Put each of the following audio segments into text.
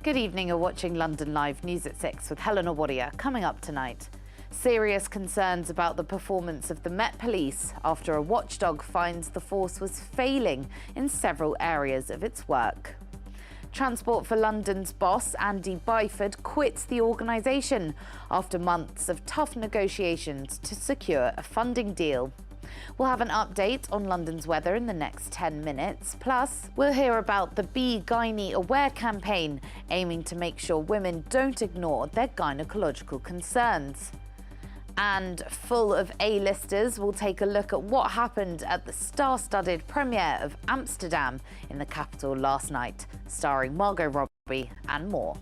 Good evening, you're watching London Live News at 6 with Helena Warrior. Coming up tonight, serious concerns about the performance of the Met Police after a watchdog finds the force was failing in several areas of its work. Transport for London's boss, Andy Byford, quits the organisation after months of tough negotiations to secure a funding deal. We'll have an update on London's weather in the next 10 minutes. Plus, we'll hear about the Be Gynae Aware campaign, aiming to make sure women don't ignore their gynecological concerns. And full of A-listers, we'll take a look at what happened at the star-studded premiere of Amsterdam in the capital last night, starring Margot Robbie and more.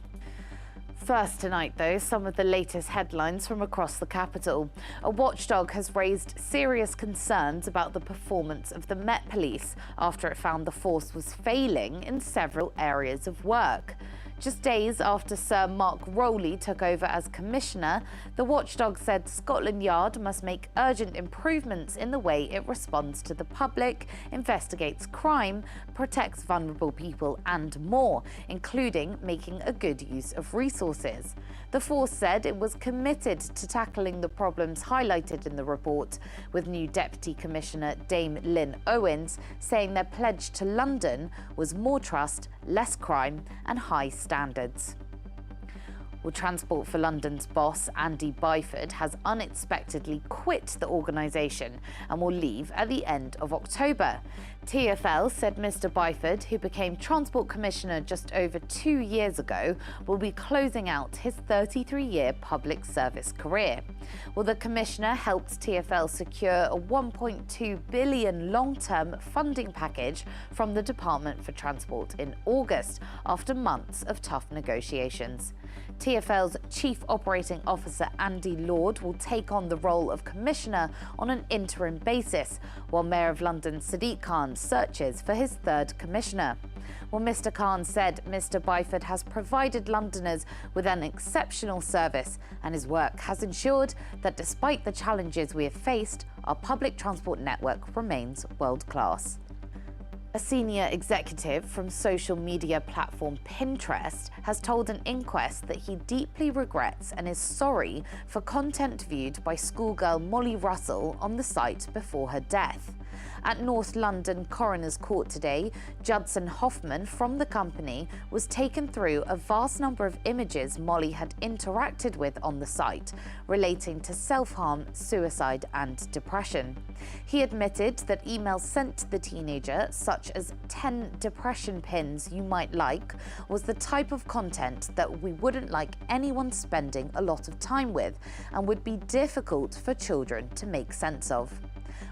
First tonight, though, some of the latest headlines from across the capital. A watchdog has raised serious concerns about the performance of the Met Police after it found the force was failing in several areas of work. Just days after Sir Mark Rowley took over as Commissioner, the watchdog said Scotland Yard must make urgent improvements in the way it responds to the public, investigates crime, protects vulnerable people and more, including making a good use of resources. The force said it was committed to tackling the problems highlighted in the report, with new Deputy Commissioner Dame Lynn Owens saying their pledge to London was more trust, less crime and high standards. Well, Transport for London's boss, Andy Byford, has unexpectedly quit the organisation and will leave at the end of October. TfL said Mr Byford, who became Transport Commissioner just over 2 years ago, will be closing out his 33-year public service career. Well, the Commissioner helped TfL secure a £1.2 billion long-term funding package from the Department for Transport in August, after months of tough negotiations. TfL's Chief Operating Officer Andy Lord will take on the role of Commissioner on an interim basis, while Mayor of London Sadiq Khan searches for his third Commissioner. Well, Mr Khan said Mr Byford has provided Londoners with an exceptional service, and his work has ensured that despite the challenges we have faced, our public transport network remains world-class. A senior executive from social media platform Pinterest has told an inquest that he deeply regrets and is sorry for content viewed by schoolgirl Molly Russell on the site before her death. At North London Coroner's Court today, Judson Hoffman from the company was taken through a vast number of images Molly had interacted with on the site, relating to self-harm, suicide and depression. He admitted that emails sent to the teenager, such as 10 depression pins you might like, was the type of content that we wouldn't like anyone spending a lot of time with and would be difficult for children to make sense of.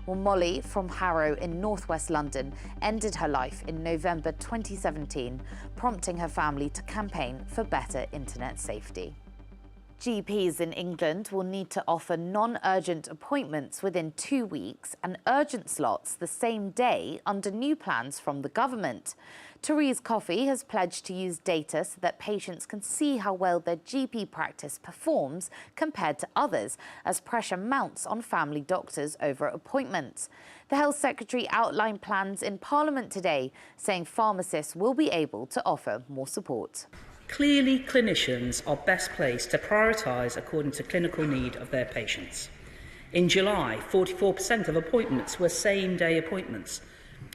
Well, Molly from Harrow in northwest London ended her life in November 2017, prompting her family to campaign for better internet safety. GPs in England will need to offer non-urgent appointments within 2 weeks and urgent slots the same day under new plans from the government. Therese Coffey has pledged to use data so that patients can see how well their GP practice performs compared to others, as pressure mounts on family doctors over appointments. The Health Secretary outlined plans in Parliament today, saying pharmacists will be able to offer more support. Clearly, clinicians are best placed to prioritise according to clinical need of their patients. In July, 44% of appointments were same-day appointments,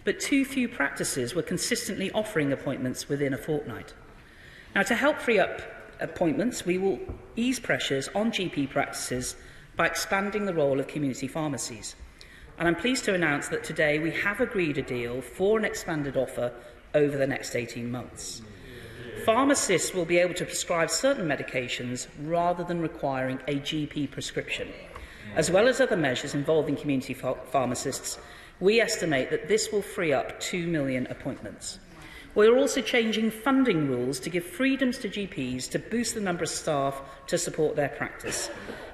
but too few practices were consistently offering appointments within a fortnight. Now, to help free up appointments, we will ease pressures on GP practices by expanding the role of community pharmacies. And I'm pleased to announce that today we have agreed a deal for an expanded offer over the next 18 months. Pharmacists will be able to prescribe certain medications rather than requiring a GP prescription. As well as other measures involving community pharmacists, we estimate that this will free up 2 million appointments. We are also changing funding rules to give freedoms to GPs to boost the number of staff to support their practice.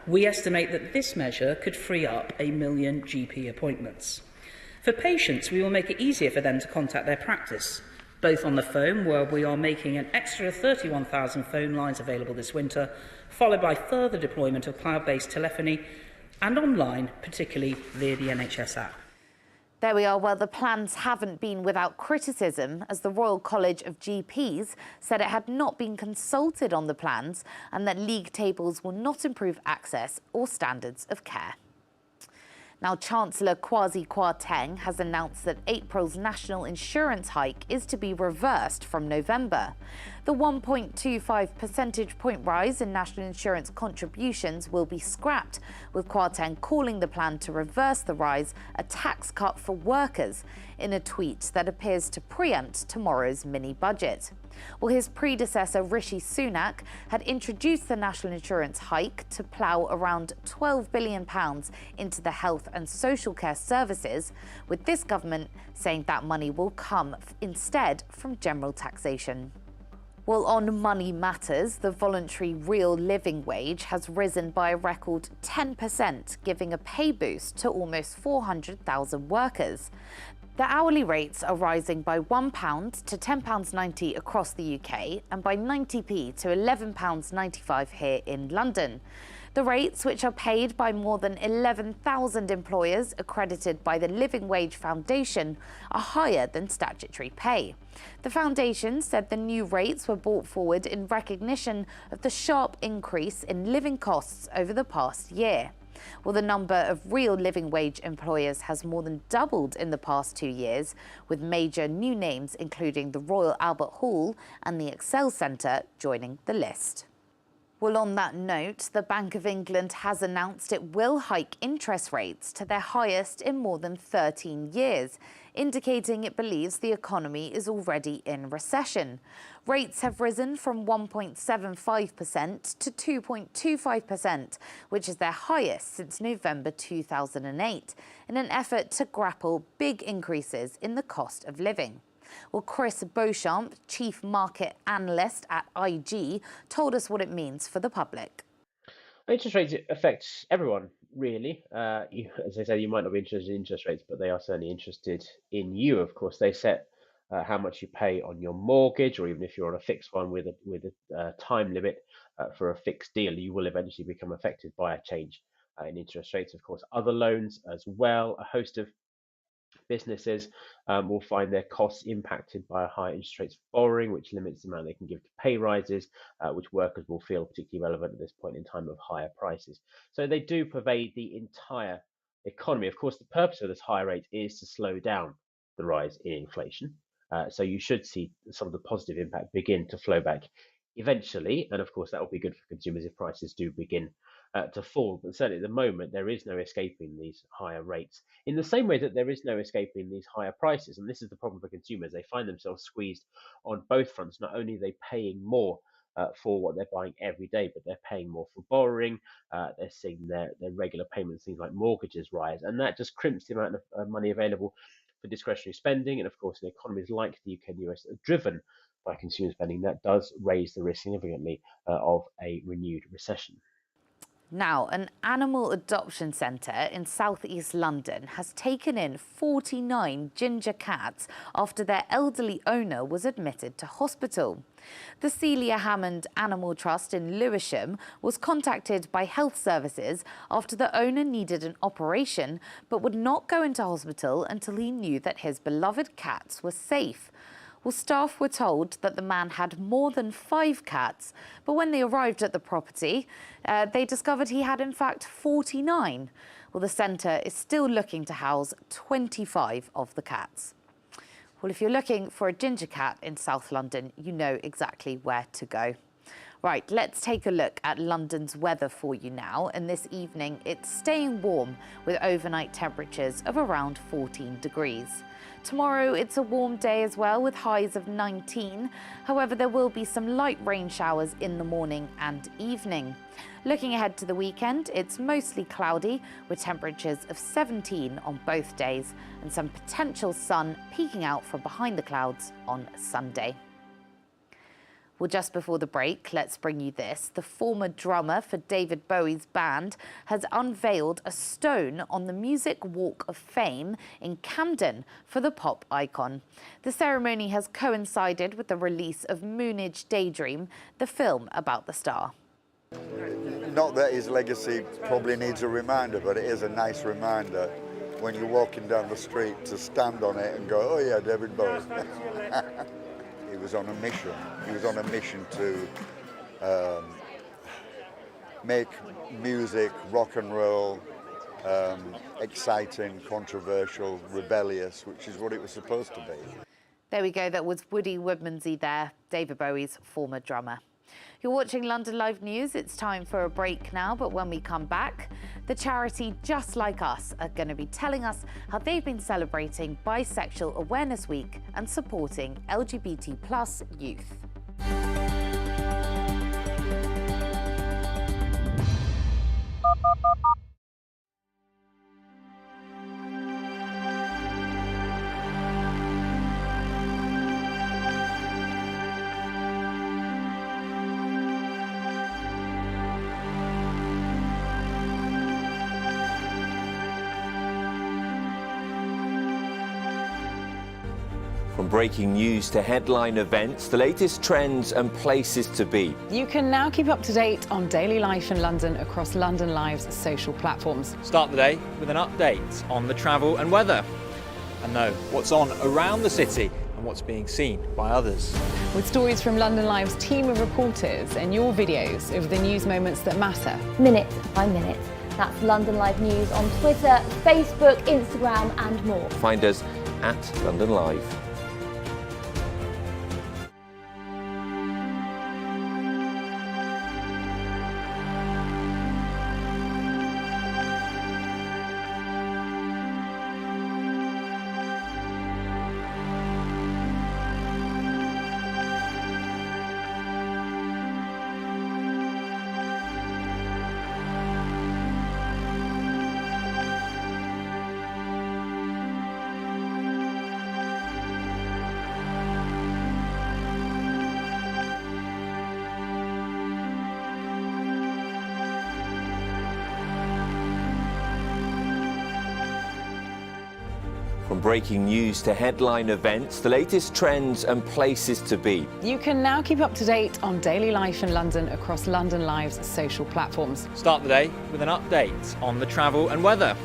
We estimate that this measure could free up 1 million GP appointments. For patients, we will make it easier for them to contact their practice, both on the phone, where we are making an extra 31,000 phone lines available this winter, followed by further deployment of cloud-based telephony, and online, particularly via the NHS app. There we are. Well, the plans haven't been without criticism, as the Royal College of GPs said it had not been consulted on the plans and that league tables will not improve access or standards of care. Now, Chancellor Kwasi Kwarteng has announced that April's national insurance hike is to be reversed from November. The 1.25 percentage point rise in national insurance contributions will be scrapped, with Kwarteng calling the plan to reverse the rise a tax cut for workers in a tweet that appears to preempt tomorrow's mini-budget. Well, his predecessor Rishi Sunak had introduced the national insurance hike to plough around £12 billion into the health and social care services, with this government saying that money will come instead from general taxation. Well, on money matters, the voluntary real living wage has risen by a record 10%, giving a pay boost to almost 400,000 workers. The hourly rates are rising by £1 to £10.90 across the UK and by 90p to £11.95 here in London. The rates, which are paid by more than 11,000 employers accredited by the Living Wage Foundation, are higher than statutory pay. The foundation said the new rates were brought forward in recognition of the sharp increase in living costs over the past year. Well, the number of real living wage employers has more than doubled in the past 2 years, with major new names including the Royal Albert Hall and the Excel Centre joining the list. Well, on that note, the Bank of England has announced it will hike interest rates to their highest in more than 13 years, indicating it believes the economy is already in recession. Rates have risen from 1.75% to 2.25%, which is their highest since November 2008, in an effort to grapple big increases in the cost of living. Well, Chris Beauchamp, Chief Market Analyst at IG, told us what it means for the public. Interest rates affects everyone, really. As I said, you might not be interested in interest rates, but they are certainly interested in you. Of course, they set how much you pay on your mortgage, or even if you're on a fixed one with a time limit for a fixed deal, you will eventually become affected by a change in interest rates. Of course, other loans as well. A host of businesses will find their costs impacted by high interest rates for borrowing, which limits the amount they can give to pay rises, which workers will feel particularly relevant at this point in time of higher prices. So they do pervade the entire economy. Of course, the purpose of this higher rate is to slow down the rise in inflation. So you should see some of the positive impact begin to flow back eventually. And of course, that will be good for consumers if prices do begin to fall. But certainly at the moment, there is no escaping these higher rates, in the same way that there is no escaping these higher prices. And this is the problem for consumers. They find themselves squeezed on both fronts. Not only are they paying more for what they're buying every day, but they're paying more for borrowing. They're seeing their regular payments, things like mortgages, rise. And that just crimps the amount of money available for discretionary spending. And of course, in economies like the UK and US are driven by consumer spending, that does raise the risk significantly of a renewed recession. Now, an animal adoption centre in southeast London has taken in 49 ginger cats after their elderly owner was admitted to hospital. The Celia Hammond Animal Trust in Lewisham was contacted by health services after the owner needed an operation but would not go into hospital until he knew that his beloved cats were safe. Well, staff were told that the man had more than 5 cats, but when they arrived at the property, they discovered he had in fact 49. Well, the centre is still looking to house 25 of the cats. Well, if you're looking for a ginger cat in South London, you know exactly where to go. Right, let's take a look at London's weather for you now. And this evening, it's staying warm with overnight temperatures of around 14 degrees. Tomorrow, it's a warm day as well with highs of 19. However, there will be some light rain showers in the morning and evening. Looking ahead to the weekend, it's mostly cloudy with temperatures of 17 on both days and some potential sun peeking out from behind the clouds on Sunday. Well, just before the break, let's bring you this. The former drummer for David Bowie's band has unveiled a stone on the Music Walk of Fame in Camden for the pop icon. The ceremony has coincided with the release of Moonage Daydream, the film about the star. Not that his legacy probably needs a reminder, but it is a nice reminder when you're walking down the street to stand on it and go, oh yeah, David Bowie. He was on a mission. He was on a mission to make music, rock and roll, exciting, controversial, rebellious, which is what it was supposed to be. There we go. That was Woody Woodmansey there, David Bowie's former drummer. You're watching London Live News. It's time for a break now, but when we come back, the charity Just Like Us are going to be telling us how they've been celebrating Bisexual Awareness Week and supporting LGBT+ youth. From breaking news to headline events, the latest trends and places to be. You can now keep up to date on daily life in London across London Live's social platforms. Start the day with an update on the travel and weather, and know what's on around the city and what's being seen by others. With stories from London Live's team of reporters and your videos of the news moments that matter. Minute by minute. That's London Live News on Twitter, Facebook, Instagram and more. Find us at London Live. From breaking news to headline events, the latest trends and places to be. You can now keep up to date on daily life in London across London Live's social platforms. Start the day with an update on the travel and weather,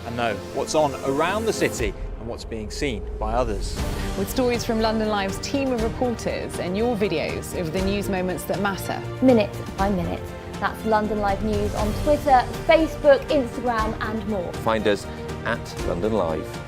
and know what's on around the city and what's being seen by others. With stories from London Live's team of reporters and your videos of the news moments that matter. Minute by minute. That's London Live News on Twitter, Facebook, Instagram and more. Find us at London Live.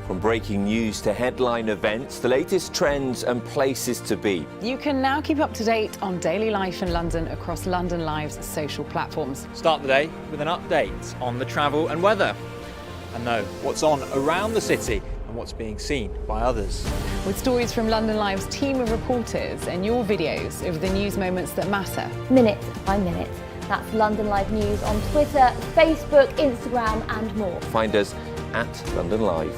From breaking news to headline events, the latest trends and places to be. You can now keep up to date on daily life in London across London Live's social platforms. Start the day with an update on the travel and weather, and know what's on around the city and what's being seen by others. With stories from London Live's team of reporters and your videos of the news moments that matter. Minute by minute. That's London Live News on Twitter, Facebook, Instagram and more. Find us at London Live.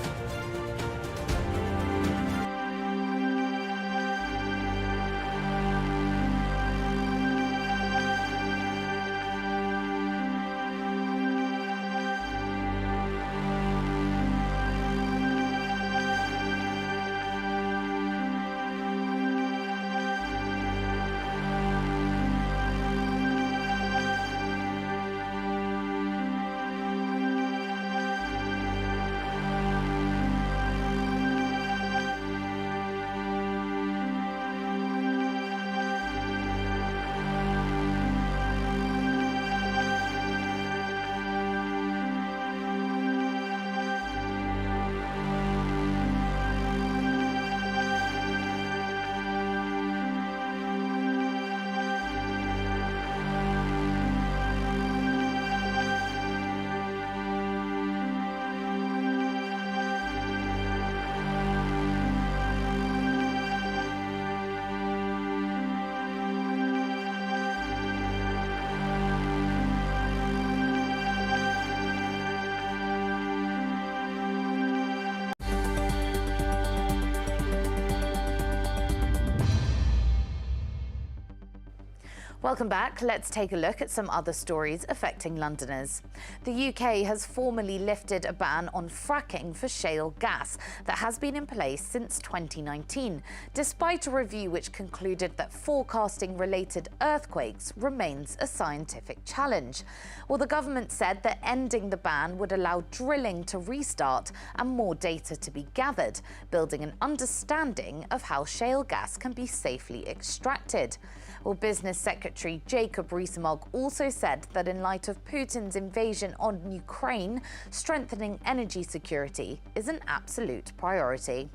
Welcome back. Let's take a look at some other stories affecting Londoners. The UK has formally lifted a ban on fracking for shale gas that has been in place since 2019, despite a review which concluded that forecasting related earthquakes remains a scientific challenge. Well, the government said that ending the ban would allow drilling to restart and more data to be gathered, building an understanding of how shale gas can be safely extracted. Well, Business Secretary Jacob Rees-Mogg also said that in light of Putin's invasion on Ukraine, strengthening energy security is an absolute priority.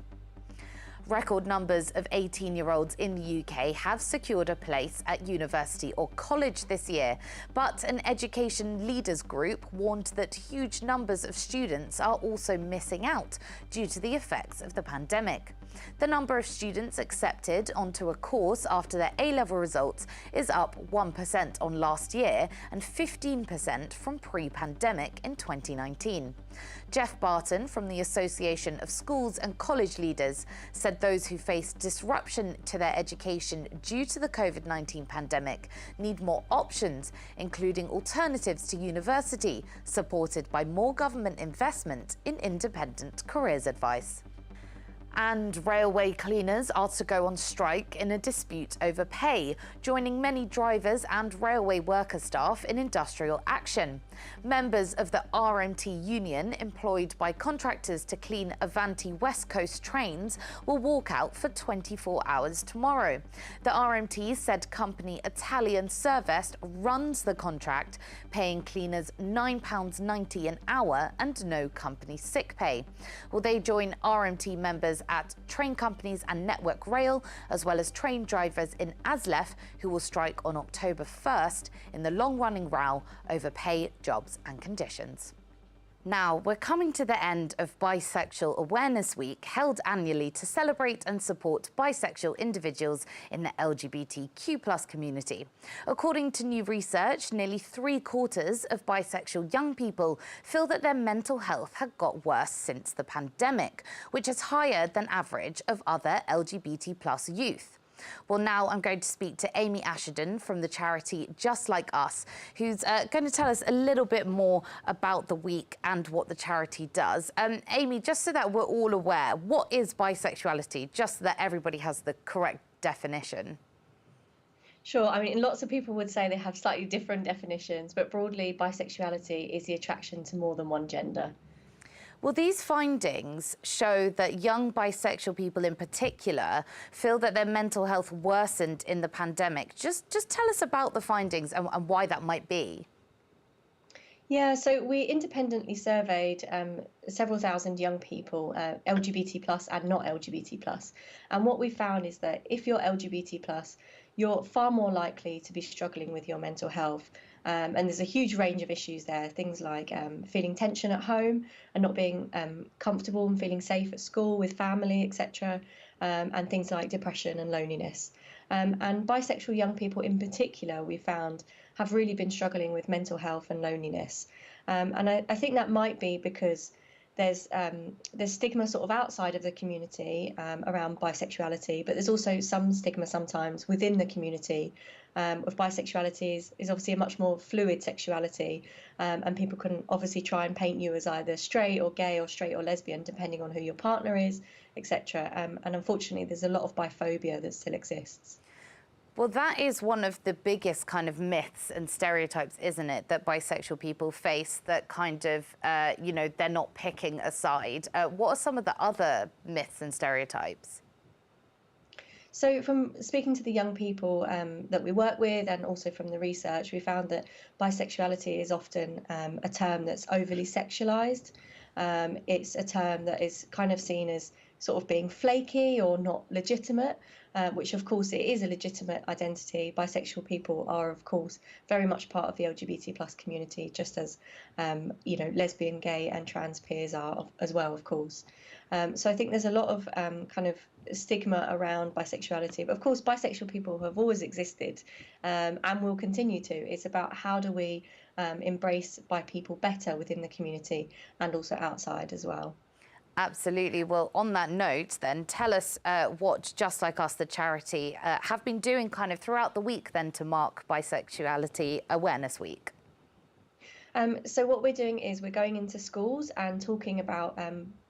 Record numbers of 18-year-olds in the UK have secured a place at university or college this year, but an education leaders group warned that huge numbers of students are also missing out due to the effects of the pandemic. The number of students accepted onto a course after their A-level results is up 1% on last year and 15% from pre-pandemic in 2019. Jeff Barton from the Association of Schools and College Leaders said those who face disruption to their education due to the COVID-19 pandemic need more options, including alternatives to university, supported by more government investment in independent careers advice. And railway cleaners are to go on strike in a dispute over pay, joining many drivers and railway worker staff in industrial action. Members of the RMT union, employed by contractors to clean Avanti West Coast trains, will walk out for 24 hours tomorrow. The RMT said company Italian Servest runs the contract, paying cleaners £9.90 an hour and no company sick pay. Well, they join RMT members at train companies and Network Rail, as well as train drivers in ASLEF, who will strike on October 1st in the long-running row over pay, jobs and conditions. Now, we're coming to the end of Bisexual Awareness Week, held annually to celebrate and support bisexual individuals in the LGBTQ+ community. According to new research, nearly 3/4 of bisexual young people feel that their mental health had got worse since the pandemic, which is higher than average of other LGBT+ youth. Well, now I'm going to speak to Amy Ashenden from the charity Just Like Us, who's going to tell us a little bit more about the week and what the charity does. Amy, just so that we're all aware, what is bisexuality, just so that everybody has the correct definition? Sure. I mean, lots of people would say they have slightly different definitions, but broadly, bisexuality is the attraction to more than one gender. Well, these findings show that young bisexual people in particular feel that their mental health worsened in the pandemic. Just tell us about the findings and why that might be. Yeah, so we independently surveyed several thousand young people, LGBT+ and not LGBT+. And what we found is that if you're LGBT+, you're far more likely to be struggling with your mental health. And there's a huge range of issues there, things like feeling tension at home and not being comfortable and feeling safe at school, with family, etc., and things like depression and loneliness. And bisexual young people in particular, we found, have really been struggling with mental health and loneliness. And I think that might be because there's stigma sort of outside of the community around bisexuality, but there's also some stigma sometimes within the community of bisexuality is obviously a much more fluid sexuality, and people can obviously try and paint you as either straight or gay or straight or lesbian, depending on who your partner is, etc. And unfortunately, there's a lot of biphobia that still exists. Well, that is one of the biggest kind of myths and stereotypes, isn't it, that bisexual people face, that kind of, they're not picking a side. What are some of the other myths and stereotypes? So from speaking to the young people that we work with, and also from the research, we found that bisexuality is often a term that's overly sexualized. It's a term that is kind of seen as sort of being flaky or not legitimate, which of course it is a legitimate identity. Bisexual people are of course very much part of the LGBT+ community, just as lesbian, gay and trans peers are as well, of course. So I think there's a lot of kind of stigma around bisexuality, but of course bisexual people have always existed and will continue to. It's about how do we embrace bi people better within the community and also outside as well. Absolutely. Well, on that note, then, tell us what Just Like Us, the charity, have been doing kind of throughout the week then to mark Bisexuality Awareness Week. So what we're doing is we're going into schools and talking about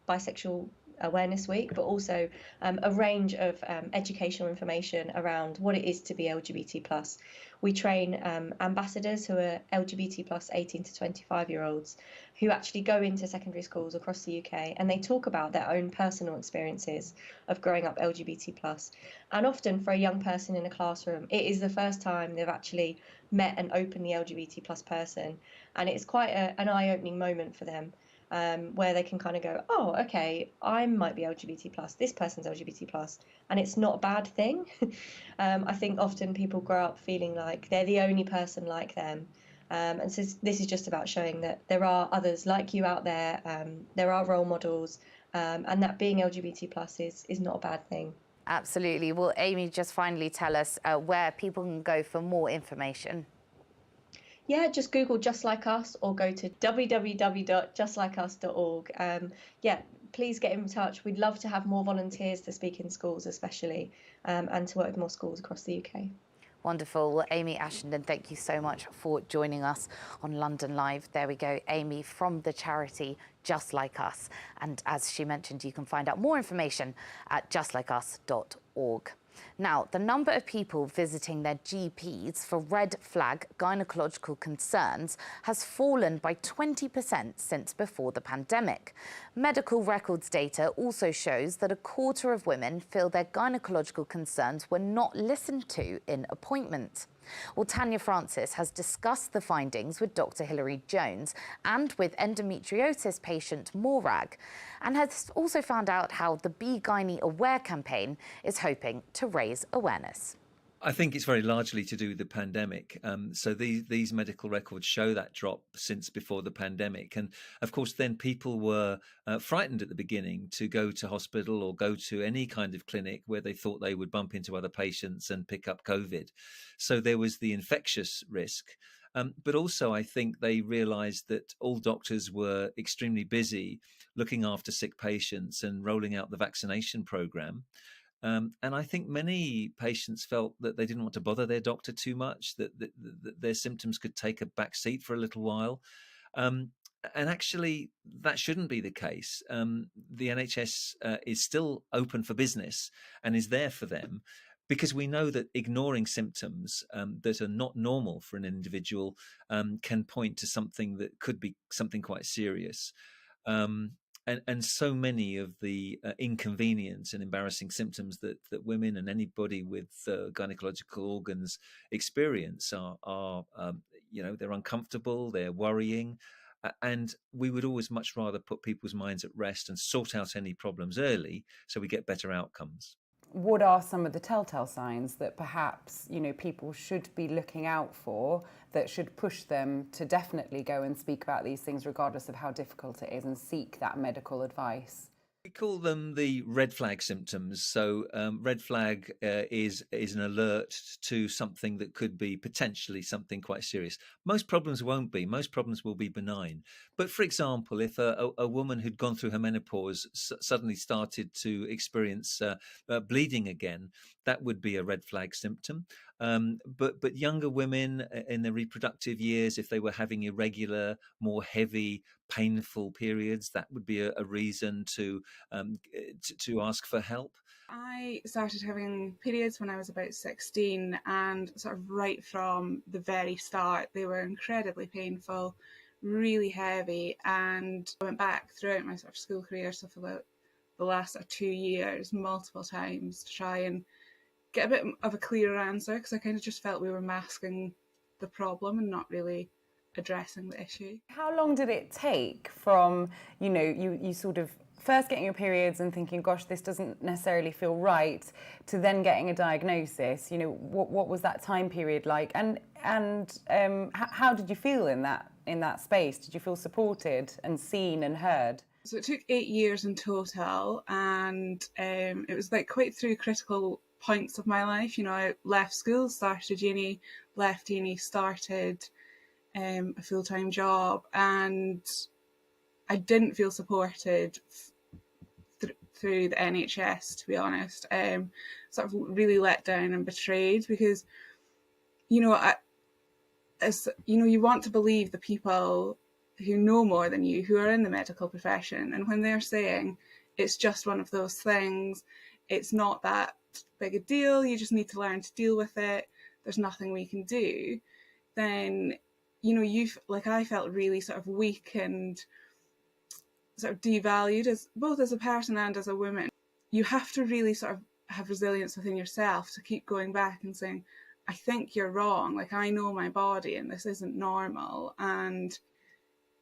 Bisexual Awareness Week, but also a range of educational information around what it is to be LGBT+. We train ambassadors who are LGBT+ 18 to 25-year-olds who actually go into secondary schools across the UK, and they talk about their own personal experiences of growing up LGBT+. And often for a young person in a classroom, it is the first time they've actually met an openly LGBT+ person, and it's quite an eye-opening moment for them. Where they can kind of go, oh, okay, I might be LGBT+, this person's LGBT+, and it's not a bad thing. I think often people grow up feeling like they're the only person like them. And so this is just about showing that there are others like you out there, there are role models, and that being LGBT+ is not a bad thing. Absolutely. Well, Amy, just finally tell us where people can go for more information. Yeah, just Google Just Like Us or go to www.justlikeus.org. Yeah, please get in touch. We'd love to have more volunteers to speak in schools especially, and to work with more schools across the UK. Wonderful. Well, Amy Ashenden, thank you so much for joining us on London Live. There we go, Amy from the charity Just Like Us. And as she mentioned, you can find out more information at justlikeus.org. Now, the number of people visiting their GPs for red flag gynecological concerns has fallen by 20% since before the pandemic. Medical records data also shows that a quarter of women feel their gynecological concerns were not listened to in appointments. Well, Tanya Francis has discussed the findings with Dr. Hilary Jones and with endometriosis patient Morag, and has also found out how the Be Gynae Aware campaign is hoping to raise awareness. I think it's very largely to do with the pandemic. So these medical records show that drop since before the pandemic. And of course, then people were frightened at the beginning to go to hospital or go to any kind of clinic where they thought they would bump into other patients and pick up COVID. So there was the infectious risk. But also, I think they realized that all doctors were extremely busy looking after sick patients and rolling out the vaccination program. And I think many patients felt that they didn't want to bother their doctor too much, that their symptoms could take a back seat for a little while. And actually, that shouldn't be the case. The NHS is still open for business and is there for them, because we know that ignoring symptoms that are not normal for an individual can point to something that could be something quite serious. And so many of the inconvenience and embarrassing symptoms that women and anybody with gynecological organs experience are they're uncomfortable, they're worrying, and we would always much rather put people's minds at rest and sort out any problems early so we get better outcomes. What are some of the telltale signs that perhaps, people should be looking out for that should push them to definitely go and speak about these things regardless of how difficult it is and seek that medical advice? We call them the red flag symptoms. So red flag is an alert to something that could be potentially something quite serious. Most problems won't be. Most problems will be benign. But for example, if a woman who'd gone through her menopause suddenly started to experience bleeding again, that would be a red flag symptom. But younger women in their reproductive years, if they were having irregular, more heavy, painful periods, that would be a reason to ask for help. I started having periods when I was about 16, and sort of right from the very start, they were incredibly painful, really heavy, and I went back throughout my sort of school career, so for the last 2 years, multiple times to try and get a bit of a clearer answer, because I kind of just felt we were masking the problem and not really addressing the issue. How long did it take from, you sort of first getting your periods and thinking, gosh, this doesn't necessarily feel right, to then getting a diagnosis? What was that time period like? And how did you feel in that space? Did you feel supported and seen and heard? So it took 8 years in total, and it was like quite through critical points of my life. I left school, started uni, left uni, started a full-time job, and I didn't feel supported through the NHS, to be honest, sort of really let down and betrayed, because, you know, you want to believe the people who know more than you, who are in the medical profession, and when they're saying it's just one of those things, it's not that big a deal, you just need to learn to deal with it, there's nothing we can do, then, you know, I felt really sort of weak and sort of devalued as both as a person and as a woman. You have to really sort of have resilience within yourself to keep going back and saying, I think you're wrong, like, I know my body and this isn't normal. And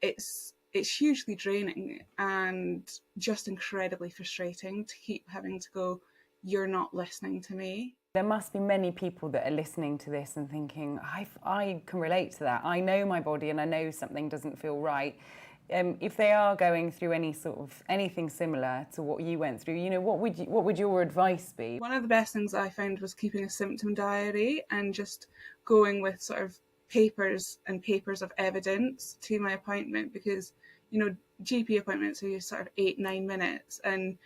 it's hugely draining and just incredibly frustrating to keep having to go, you're not listening to me. There must be many people that are listening to this and thinking, I can relate to that. I know my body and I know something doesn't feel right. If they are going through anything similar to what you went through, you know, what would your advice be? One of the best things I found was keeping a symptom diary and just going with sort of papers of evidence to my appointment, because, you know, GP appointments are sort of 8-9 minutes and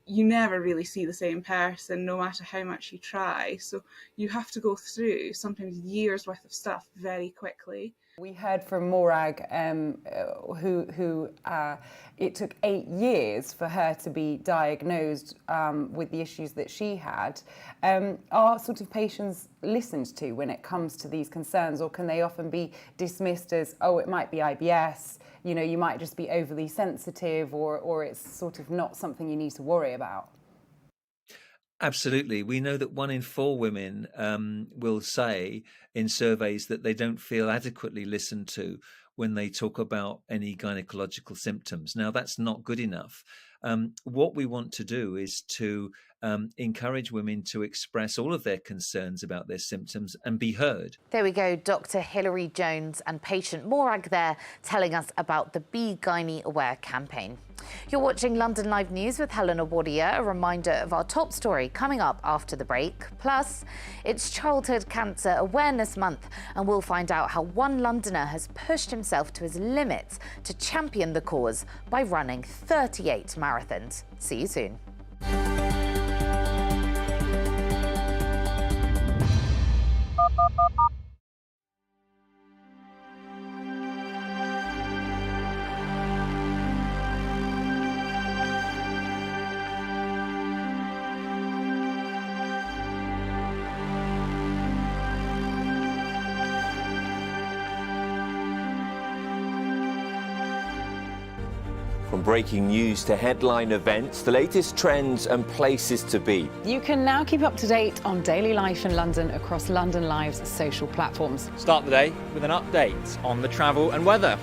you never really see the same person no matter how much you try. So you have to go through sometimes years worth of stuff very quickly. We heard from Morag, who it took 8 years for her to be diagnosed with the issues that she had. Are sort of patients listened to when it comes to these concerns, or can they often be dismissed as, oh, it might be IBS, you know, you might just be overly sensitive, or it's sort of not something you need to worry about? Absolutely. We know that 1 in 4 women will say in surveys that they don't feel adequately listened to when they talk about any gynecological symptoms. Now, that's not good enough. What we want to do is to encourage women to express all of their concerns about their symptoms and be heard. There we go, Dr. Hilary Jones and patient Morag there telling us about the Be Gynae Aware campaign. You're watching London Live News with Helena Wardier. A reminder of our top story coming up after the break. Plus, it's Childhood Cancer Awareness Month, and we'll find out how one Londoner has pushed himself to his limits to champion the cause by running 38 marathons. See you soon. From breaking news to headline events, the latest trends and places to be. You can now keep up to date on daily life in London across London Live's social platforms. Start the day with an update on the travel and weather,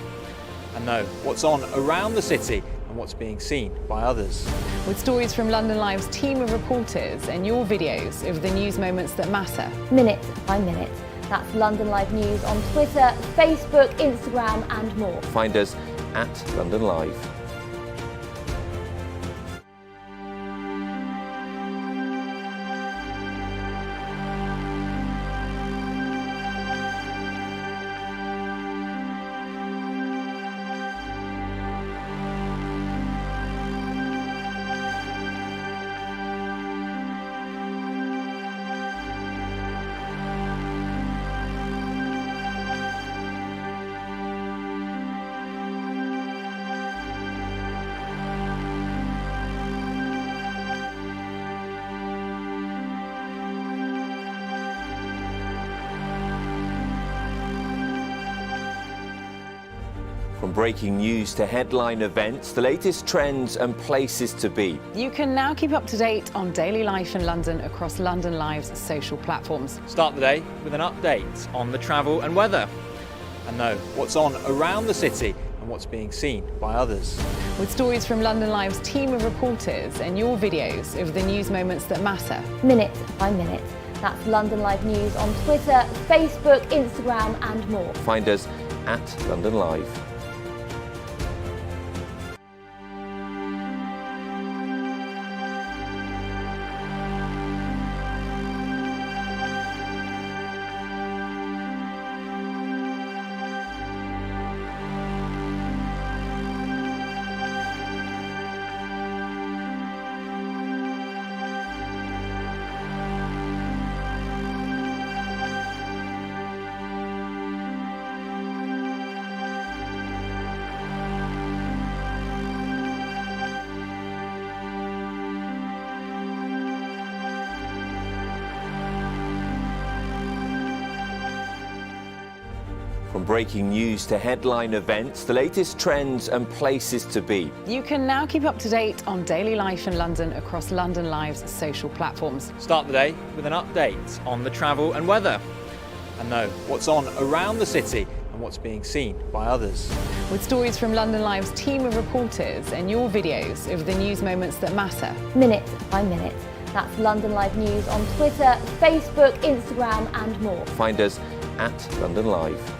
and know what's on around the city and what's being seen by others. With stories from London Live's team of reporters and your videos of the news moments that matter. Minute by minute. That's London Live News on Twitter, Facebook, Instagram and more. Find us at London Live. From breaking news to headline events, the latest trends and places to be. You can now keep up to date on daily life in London across London Live's social platforms. Start the day with an update on the travel and weather, and know what's on around the city and what's being seen by others. With stories from London Live's team of reporters and your videos of the news moments that matter. Minute by minute. That's London Live News on Twitter, Facebook, Instagram and more. Find us at London Live. From breaking news to headline events, the latest trends and places to be. You can now keep up to date on daily life in London across London Live's social platforms. Start the day with an update on the travel and weather, and know what's on around the city and what's being seen by others. With stories from London Live's team of reporters and your videos of the news moments that matter. Minute by minute. That's London Live News on Twitter, Facebook, Instagram and more. Find us at London Live.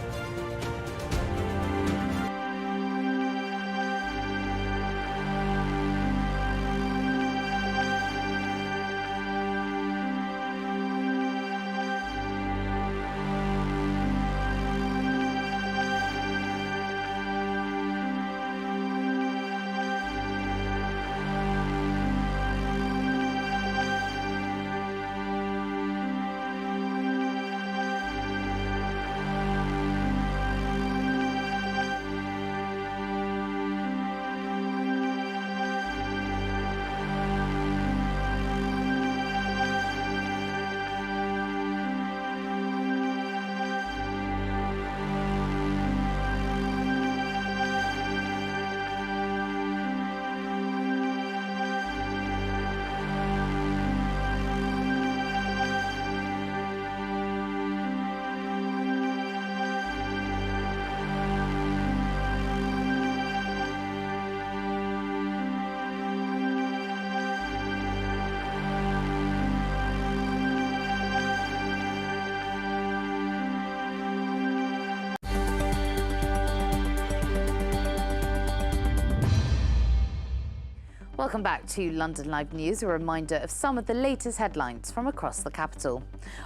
Welcome back to London Live News, a reminder of some of the latest headlines from across the capital.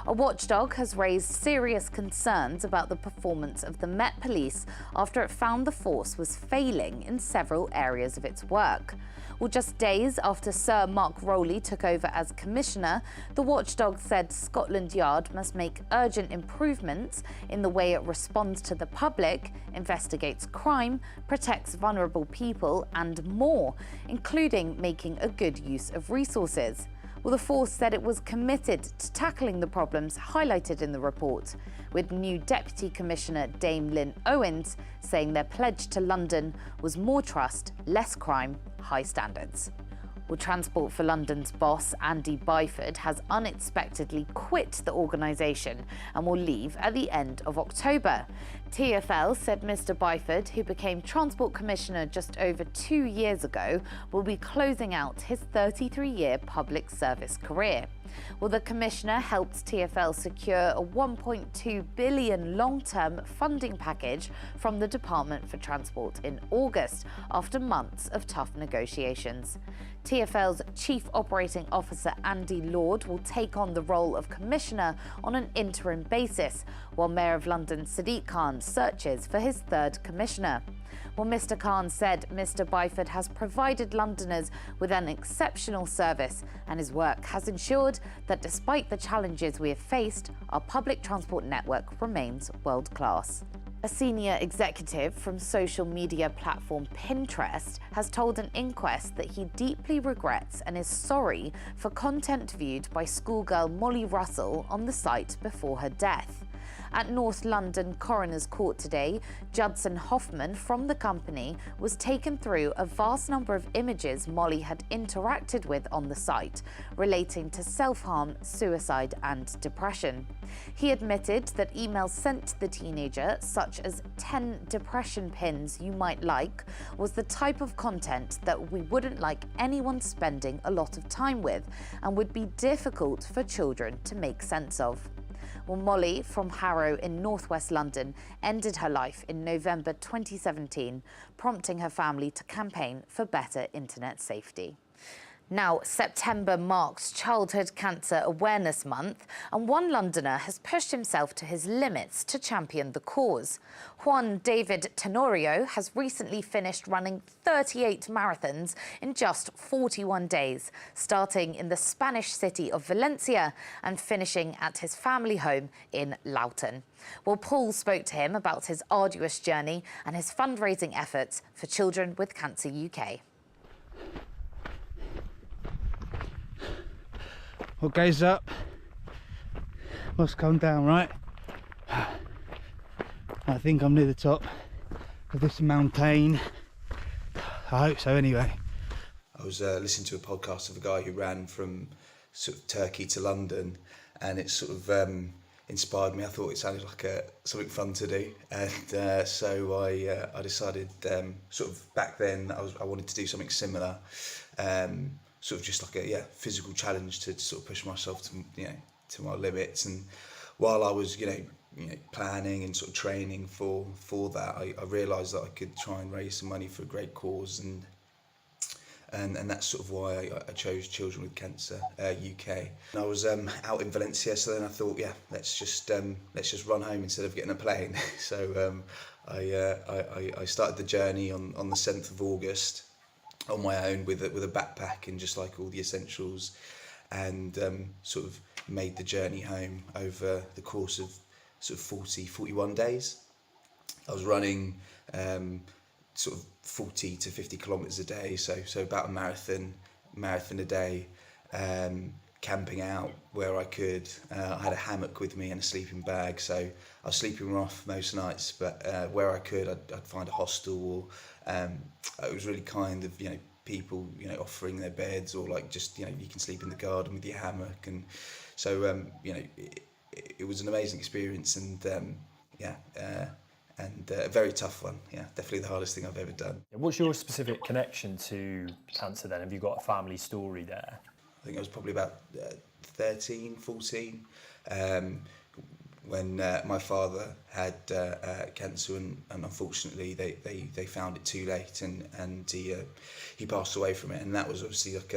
A watchdog has raised serious concerns about the performance of the Met Police after it found the force was failing in several areas of its work. Well, just days after Sir Mark Rowley took over as Commissioner, the watchdog said Scotland Yard must make urgent improvements in the way it responds to the public, investigates crime, protects vulnerable people and more, including making a good use of resources. Well, the force said it was committed to tackling the problems highlighted in the report, with new Deputy Commissioner Dame Lynn Owens saying their pledge to London was more trust, less crime, high standards. Well, Transport for London's boss, Andy Byford, has unexpectedly quit the organisation and will leave at the end of October. TfL said Mr Byford, who became Transport Commissioner just over 2 years ago, will be closing out his 33-year public service career. Well, the Commissioner helped TfL secure a £1.2 billion long-term funding package from the Department for Transport in August, after months of tough negotiations. TfL's Chief Operating Officer Andy Lord will take on the role of Commissioner on an interim basis, while Mayor of London Sadiq Khan searches for his third Commissioner. Well, Mr Khan said Mr Byford has provided Londoners with an exceptional service, and his work has ensured that despite the challenges we have faced, our public transport network remains world-class. A senior executive from social media platform Pinterest has told an inquest that he deeply regrets and is sorry for content viewed by schoolgirl Molly Russell on the site before her death. At North London Coroner's Court today, Judson Hoffman from the company was taken through a vast number of images Molly had interacted with on the site relating to self-harm, suicide and depression. He admitted that emails sent to the teenager, such as 10 depression pins you might like, was the type of content that we wouldn't like anyone spending a lot of time with and would be difficult for children to make sense of. Well, Molly from Harrow in northwest London ended her life in November 2017, prompting her family to campaign for better internet safety. Now, September marks Childhood Cancer Awareness Month, and one Londoner has pushed himself to his limits to champion the cause. Juan David Tenorio has recently finished running 38 marathons in just 41 days, starting in the Spanish city of Valencia and finishing at his family home in Loughton. Well, Paul spoke to him about his arduous journey and his fundraising efforts for Children with Cancer UK. What goes up must come down, right? I think I'm near the top of this mountain. I hope so anyway. I was listening to a podcast of a guy who ran from sort of Turkey to London, and it sort of inspired me. I thought it sounded like something fun to do, and so I decided sort of back then I wanted to do something similar, sort of just like a physical challenge to sort of push myself to my limits. And while I was planning and sort of training for that, I realised that I could try and raise some money for a great cause, and that's sort of why I chose Children with Cancer UK. And I was out in Valencia, so then I thought, let's just run home instead of getting a plane. So I started the journey on the 7th of August on my own with a backpack and just like all the essentials, and sort of made the journey home over the course of sort of 41 days. I was running sort of 40 to 50 kilometres a day, so about a marathon a day, camping out where I could. I had a hammock with me and a sleeping bag, so I was sleeping rough most nights, but where I could, I'd find a hostel, or it was really kind of people offering their beds, or like just you can sleep in the garden with your hammock. And so it was an amazing experience, and a very tough one. Definitely the hardest thing I've ever done. What's your specific connection to cancer then? Have you got a family story there? I think I was probably about 13, 14 when my father had cancer, and unfortunately they found it too late, and he passed away from it. And that was obviously like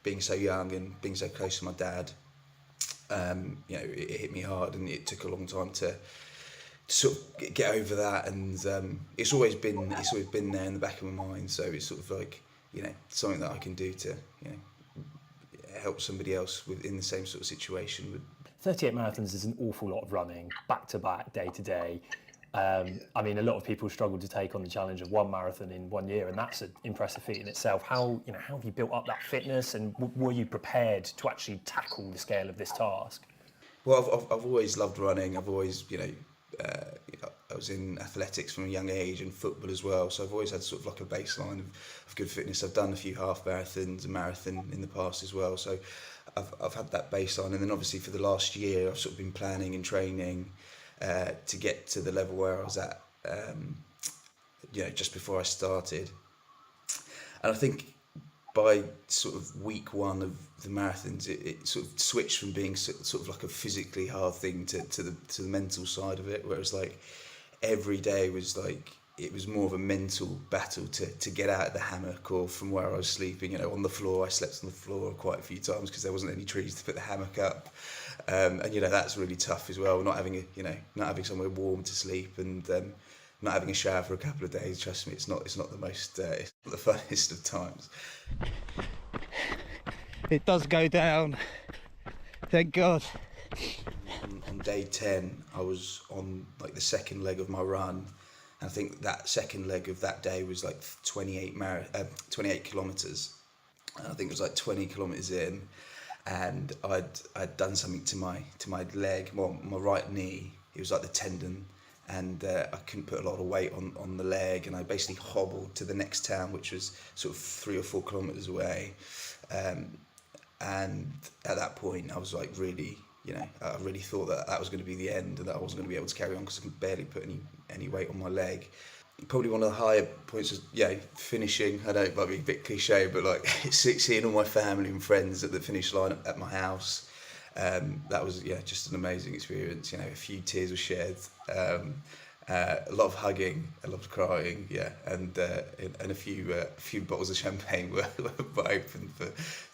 being so young and being so close to my dad, it hit me hard, and it took a long time to sort of get over that. And it's always been there in the back of my mind, so it's sort of like something that I can do to help somebody else in the same sort of situation. 38 marathons is an awful lot of running, back to back, day to day. I mean, a lot of people struggle to take on the challenge of one marathon in 1 year, and that's an impressive feat in itself. How have you built up that fitness, and were you prepared to actually tackle the scale of this task? Well, I've always loved running. I've always, I was in athletics from a young age, and football as well. So I've always had sort of like a baseline of good fitness. I've done a few half marathons, a marathon in the past as well. So I've had that baseline, and then obviously for the last year, I've sort of been planning and training to get to the level where I was at, just before I started. And I think by sort of week one of the marathons, it sort of switched from being sort of like a physically hard thing to the mental side of it, where it was like every day was like, it was more of a mental battle to get out of the hammock, or from where I was sleeping, on the floor. I slept on the floor quite a few times because there wasn't any trees to put the hammock up. And that's really tough as well, not having not having somewhere warm to sleep, and not having a shower for a couple of days. Trust me, it's not the most it's not the funnest of times. It does go down, thank God. On day 10, I was on like the second leg of my run. I think that second leg of that day was like 28 kilometres. And I think it was like 20 kilometres in, and I'd done something to my leg, well, my right knee. It was like the tendon, and I couldn't put a lot of weight on the leg, and I basically hobbled to the next town, which was sort of 3 or 4 kilometres away. And at that point, I was like really, I really thought that was going to be the end, and that I wasn't going to be able to carry on because I could barely put any weight on my leg. Probably one of the higher points was, finishing. I know it might be a bit cliche, but like seeing all my family and friends at the finish line at my house, that was just an amazing experience. A few tears were shed, a lot of hugging, a lot of crying, and a few bottles of champagne were opened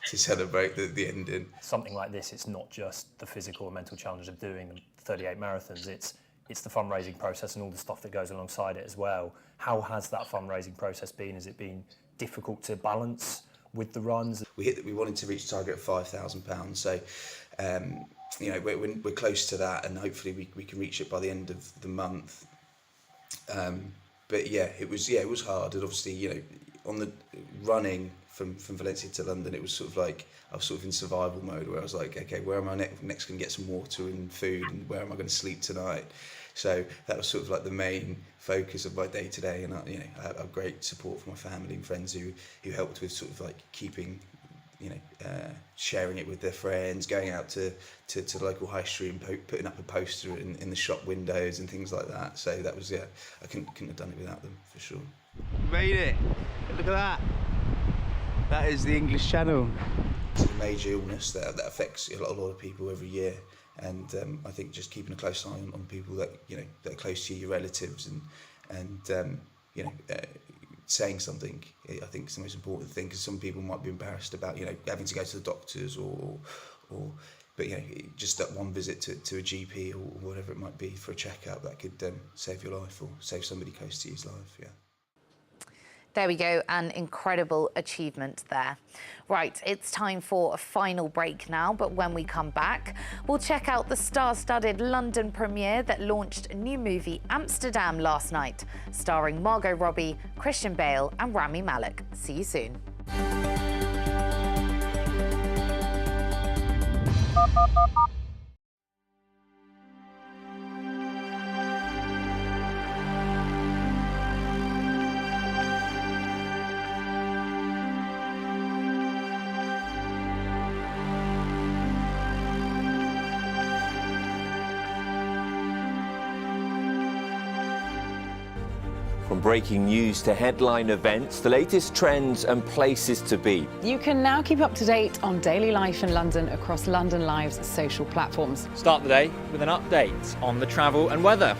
to celebrate the ending. Something like this, it's not just the physical and mental challenge of doing 38 marathons. It's the fundraising process and all the stuff that goes alongside it as well. How has that fundraising process been? Has it been difficult to balance with the runs? We wanted to reach a target of £5,000, so we're close to that, and hopefully we can reach it by the end of the month. But it was hard, and obviously on the running from Valencia to London, it was sort of like I was sort of in survival mode, where I was like, okay, where am I next going to get some water and food, and where am I going to sleep tonight? So that was sort of like the main focus of my day to day, and I have great support from my family and friends who helped with sort of like keeping, sharing it with their friends, going out to the local high street and putting up a poster in the shop windows and things like that. So that was, I couldn't have done it without them, for sure. Made it. Look at that. That is the English Channel. It's a major illness that affects a lot of people every year, and I think just keeping a close eye on people that that are close to you, your relatives, and saying something, I think is the most important thing, because some people might be embarrassed about having to go to the doctors but just that one visit to a GP or whatever it might be for a checkup that could save your life or save somebody close to you's life. Yeah. There we go, an incredible achievement there. Right, it's time for a final break now, but when we come back, we'll check out the star-studded London premiere that launched a new movie, Amsterdam, last night, starring Margot Robbie, Christian Bale and Rami Malek. See you soon. From breaking news to headline events, the latest trends and places to be. You can now keep up to date on daily life in London across London Live's social platforms. Start the day with an update on the travel and weather,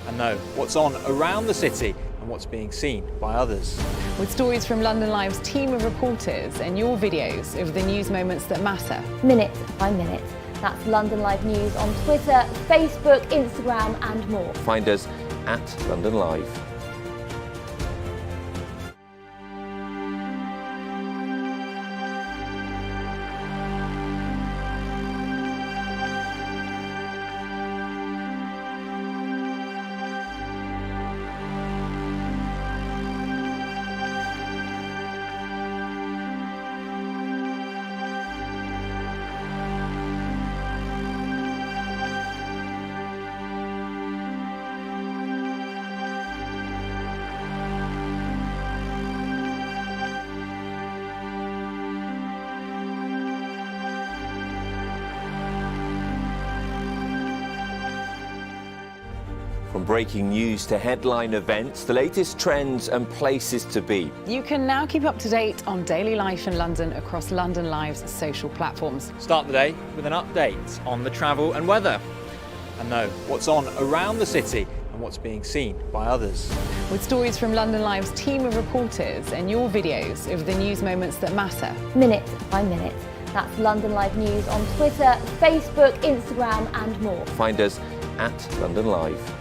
and know what's on around the city and what's being seen by others. With stories from London Live's team of reporters and your videos of the news moments that matter. Minute by minute. That's London Live News on Twitter, Facebook, Instagram and more. Find us at London Live. From breaking news to headline events, the latest trends and places to be. You can now keep up to date on daily life in London across London Live's social platforms. Start the day with an update on the travel and weather, and know what's on around the city and what's being seen by others. With stories from London Live's team of reporters and your videos of the news moments that matter. Minute by minute. That's London Live News on Twitter, Facebook, Instagram and more. Find us at London Live.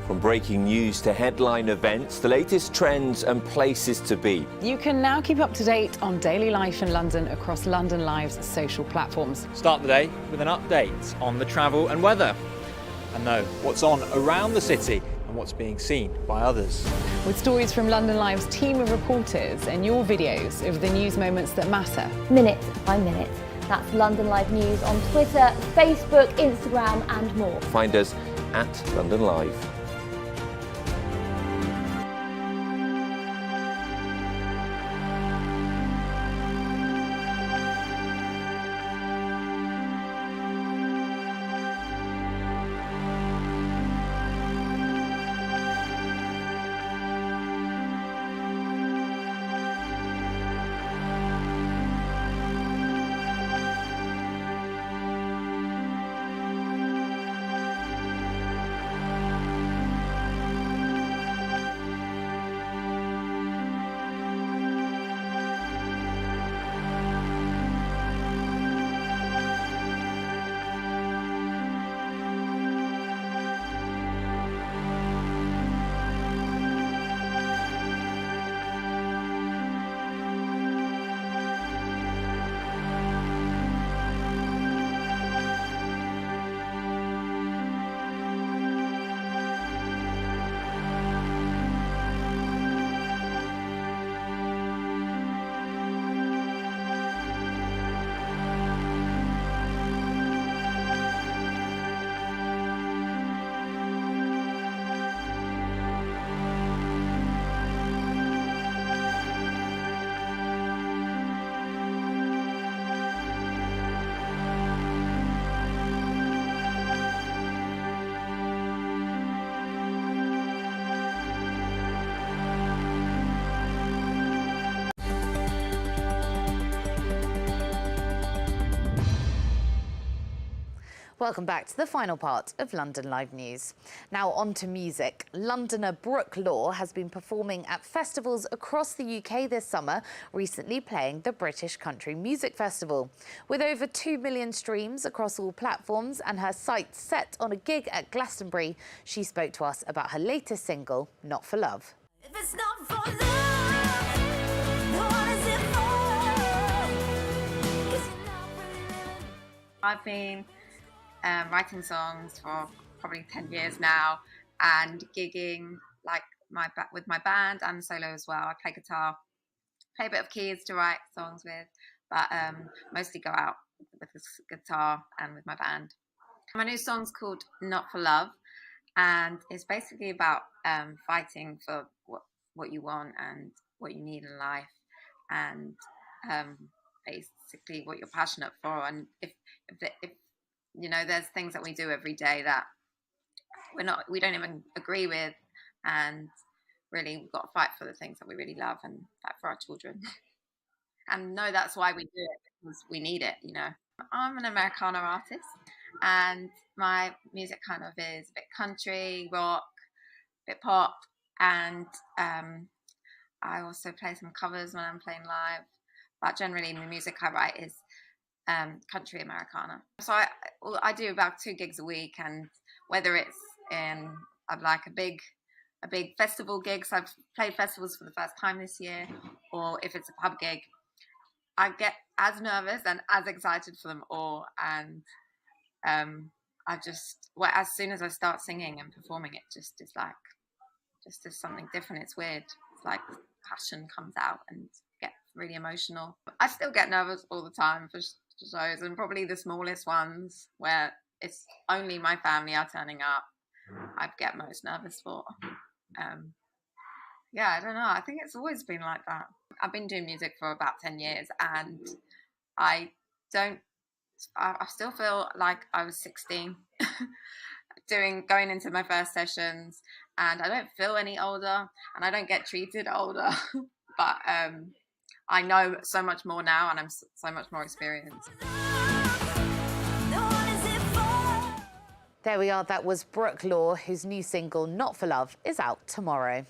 From breaking news to headline events, the latest trends and places to be. You can now keep up to date on daily life in London across London Live's social platforms. Start the day with an update on the travel and weather, and know what's on around the city and what's being seen by others. With stories from London Live's team of reporters and your videos of the news moments that matter. Minute by minute. That's London Live News on Twitter, Facebook, Instagram and more. Find us at London Live. Welcome back to the final part of London Live News. Now on to music. Londoner Brooke Law has been performing at festivals across the UK this summer, recently playing the British Country Music Festival. With over 2 million streams across all platforms and her sights set on a gig at Glastonbury, she spoke to us about her latest single, Not For Love. If it's not for love, what is it for? 'Cause you're not really living. I've been writing songs for probably 10 years now and gigging like with my band and solo as well. I play guitar, play a bit of keys to write songs with, but mostly go out with this guitar and with my band. My new song's called Not For Love, and it's basically about fighting for what you want and what you need in life, and basically what you're passionate for. And if you know, there's things that we do every day that we don't even agree with, and really we've got to fight for the things that we really love and fight for our children. And no, that's why we do it, because we need it, you know. I'm an Americana artist, and my music kind of is a bit country, rock, a bit pop, and I also play some covers when I'm playing live, but generally the music I write is country Americana. So I do about 2 gigs a week, and whether it's in like a big festival gig, so I've played festivals for the first time this year, or if it's a pub gig, I get as nervous and as excited for them all. And as soon as I start singing and performing, it just is something different. It's weird. It's like passion comes out and get really emotional. I still get nervous all the time for shows, and probably the smallest ones where it's only my family are turning up, I get most nervous for. Yeah, I don't know. I think it's always been like that. I've been doing music for about 10 years, and I still feel like I was 16 going into my first sessions, and I don't feel any older, and I don't get treated older. But I know so much more now, and I'm so much more experienced. There we are. That was Brooke Law, whose new single, Not For Love, is out tomorrow.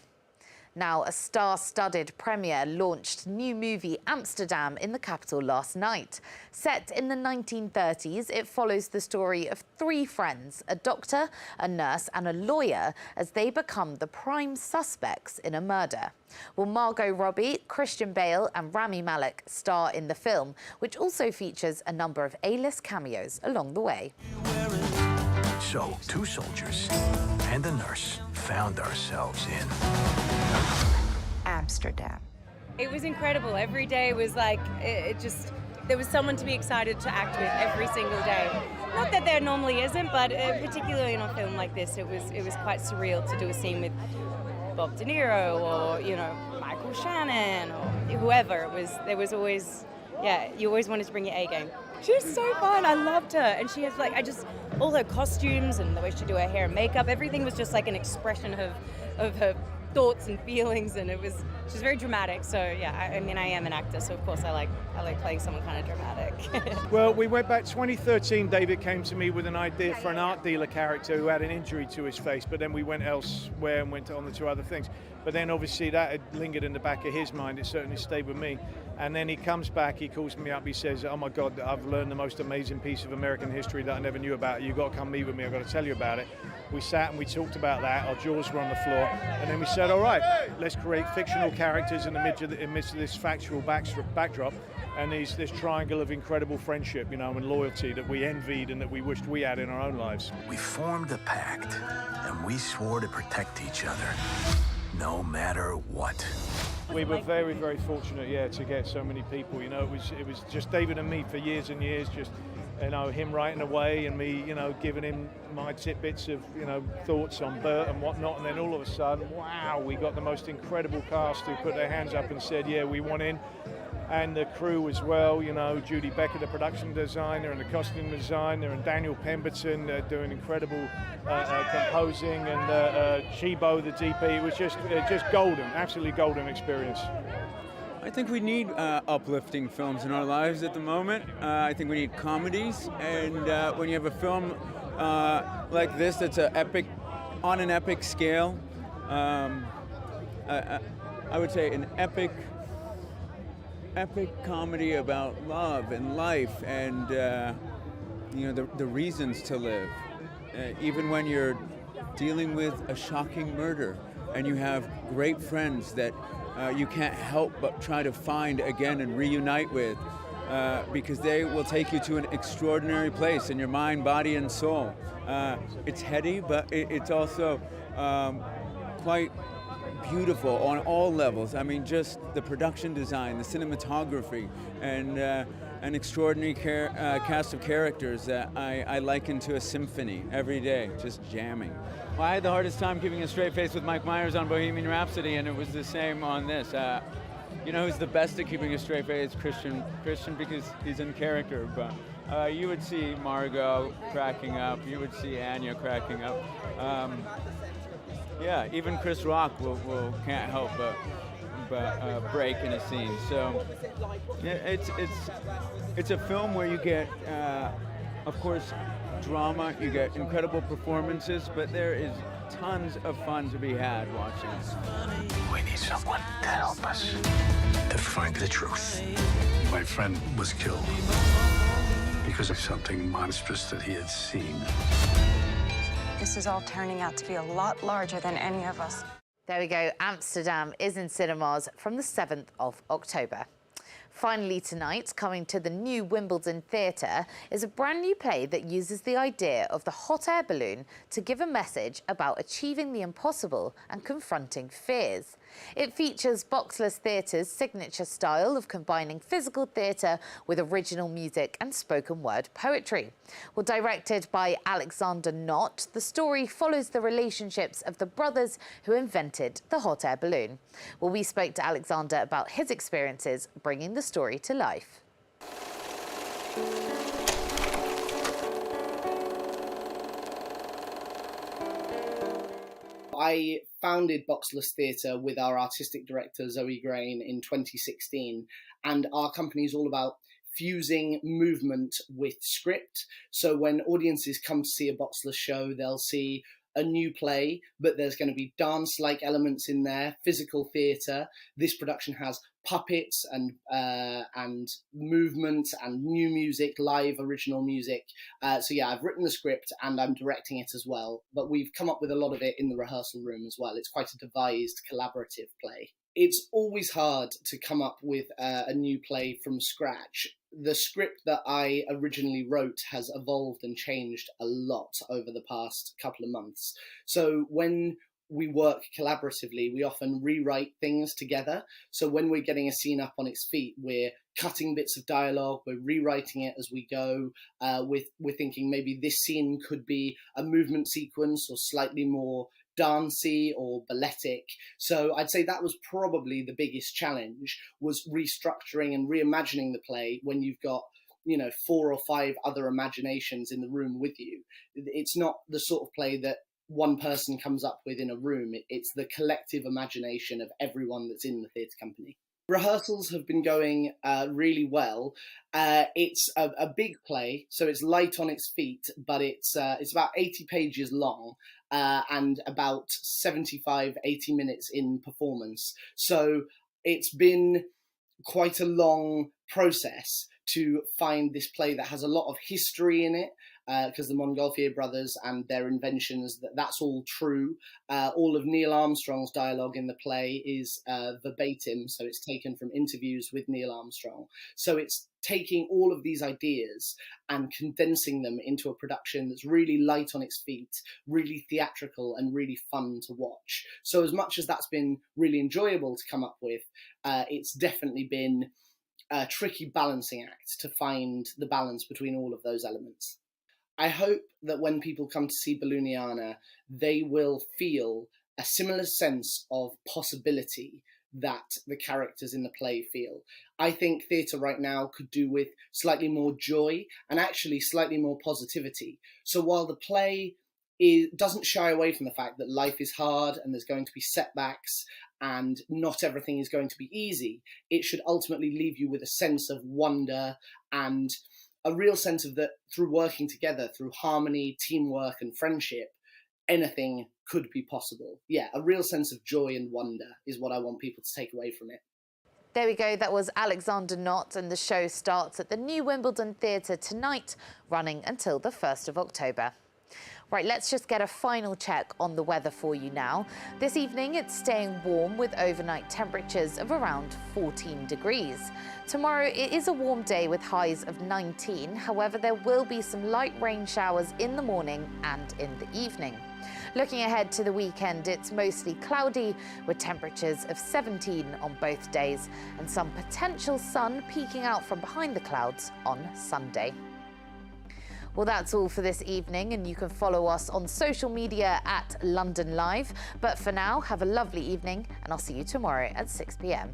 Now, a star-studded premiere launched new movie Amsterdam in the capital last night. Set in the 1930s, it follows the story of 3 friends, a doctor, a nurse and a lawyer, as they become the prime suspects in a murder. Well, Margot Robbie, Christian Bale and Rami Malek star in the film, which also features a number of A-list cameos along the way. So, 2 soldiers and a nurse found ourselves in Amsterdam. It was incredible. Every day was like, there was someone to be excited to act with every single day. Not that there normally isn't, but particularly in a film like this, it was quite surreal to do a scene with Bob De Niro or, you know, Michael Shannon or whoever. There was always, you always wanted to bring your A game. She was so fun. I loved her. And she has all her costumes and the way she do her hair and makeup, everything was just like an expression of her thoughts and feelings, and she's very dramatic. So yeah, I mean, I am an actor, so of course I like playing someone kind of dramatic. Well, we went back 2013. David came to me with an idea for an art dealer character who had an injury to his face, but then we went elsewhere and went on to other things. But then obviously that had lingered in the back of his mind. It certainly stayed with me. And then he comes back, he calls me up, he says, oh my God, I've learned the most amazing piece of American history that I never knew about. You've got to come meet with me, I've got to tell you about it. We sat and we talked about that, our jaws were on the floor, and then we said, all right, let's create fictional characters in the midst of this factual backdrop, and this triangle of incredible friendship, you know, and loyalty that we envied and that we wished we had in our own lives. We formed a pact, and we swore to protect each other, no matter what. We were very, very fortunate, to get so many people. You know, it was just David and me for years and years, just, you know, him writing away and me, you know, giving him my tidbits of, you know, thoughts on Bert and whatnot. And then all of a sudden, wow, we got the most incredible cast who put their hands up and said, yeah, we want in. And the crew as well, you know, Judy Becker, the production designer, and the costume designer, and Daniel Pemberton doing incredible composing, and Chibo, the DP. It was just golden, absolutely golden experience. I think we need uplifting films in our lives at the moment. I think we need comedies, and when you have a film like this that's on an epic scale, I would say an epic comedy about love and life and the reasons to live, even when you're dealing with a shocking murder and you have great friends that you can't help but try to find again and reunite with, because they will take you to an extraordinary place in your mind, body, and soul. It's heady, but it's also quite beautiful on all levels. I mean, just the production design, the cinematography, and an extraordinary cast of characters that I liken to a symphony every day, just jamming. Well, I had the hardest time keeping a straight face with Mike Myers on Bohemian Rhapsody, and it was the same on this. You know who's the best at keeping a straight face? Christian, because he's in character, but you would see Margot cracking up, you would see Anya cracking up. Yeah, even Chris Rock can't help but break in a scene. So yeah, it's a film where you get, of course, drama, you get incredible performances, but there is tons of fun to be had watching this. We need someone to help us to find the truth. My friend was killed because of something monstrous that he had seen. This is all turning out to be a lot larger than any of us. There we go. Amsterdam is in cinemas from the 7th of October. Finally tonight, coming to the new Wimbledon Theatre, is a brand new play that uses the idea of the hot air balloon to give a message about achieving the impossible and confronting fears. It features Boxless Theatre's signature style of combining physical theatre with original music and spoken word poetry. Well, directed by Alexander Knott, the story follows the relationships of the brothers who invented the hot air balloon. Well, we spoke to Alexander about his experiences bringing the story to life. I founded Boxless Theatre with our artistic director Zoe Grain in 2016, and our company is all about fusing movement with script. So when audiences come to see a Boxless show, they'll see a new play, but there's going to be dance-like elements in there, physical theatre. This production has puppets and movement and new music, live original music. So yeah, I've written the script and I'm directing it as well, but we've come up with a lot of it in the rehearsal room as well. It's quite a devised, collaborative play. It's always hard to come up with a new play from scratch. The script that I originally wrote has evolved and changed a lot over the past couple of months. So when we work collaboratively, we often rewrite things together. So when we're getting a scene up on its feet, we're cutting bits of dialogue, we're rewriting it as we go. We're thinking maybe this scene could be a movement sequence or slightly more dancey or balletic. So I'd say that was probably the biggest challenge, was restructuring and reimagining the play when you've got 4 or 5 other imaginations in the room with you. It's not the sort of play that one person comes up with in a room. It's the collective imagination of everyone that's in the theatre company. Rehearsals have been going really well. It's a big play, so it's light on its feet, but it's about 80 pages long and about 75, 80 minutes in performance. So it's been quite a long process to find this play that has a lot of history in it, because the Montgolfier brothers and their inventions, that's all true. All of Neil Armstrong's dialogue in the play is verbatim, so it's taken from interviews with Neil Armstrong. So it's taking all of these ideas and condensing them into a production that's really light on its feet, really theatrical and really fun to watch. So as much as that's been really enjoyable to come up with, it's definitely been a tricky balancing act to find the balance between all of those elements. I hope that when people come to see Ballooniana, they will feel a similar sense of possibility that the characters in the play feel. I think theatre right now could do with slightly more joy and actually slightly more positivity. So while the play doesn't shy away from the fact that life is hard and there's going to be setbacks and not everything is going to be easy, it should ultimately leave you with a sense of wonder and a real sense of that through working together, through harmony, teamwork and friendship, anything could be possible. Yeah, a real sense of joy and wonder is what I want people to take away from it. There we go, that was Alexander Knott, and the show starts at the New Wimbledon Theatre tonight, running until the 1st of October. Right, let's just get a final check on the weather for you now. This evening, it's staying warm with overnight temperatures of around 14 degrees. Tomorrow, it is a warm day with highs of 19. However, there will be some light rain showers in the morning and in the evening. Looking ahead to the weekend, it's mostly cloudy with temperatures of 17 on both days and some potential sun peeking out from behind the clouds on Sunday. Well, that's all for this evening, and you can follow us on social media at London Live. But for now, have a lovely evening, and I'll see you tomorrow at 6 p.m.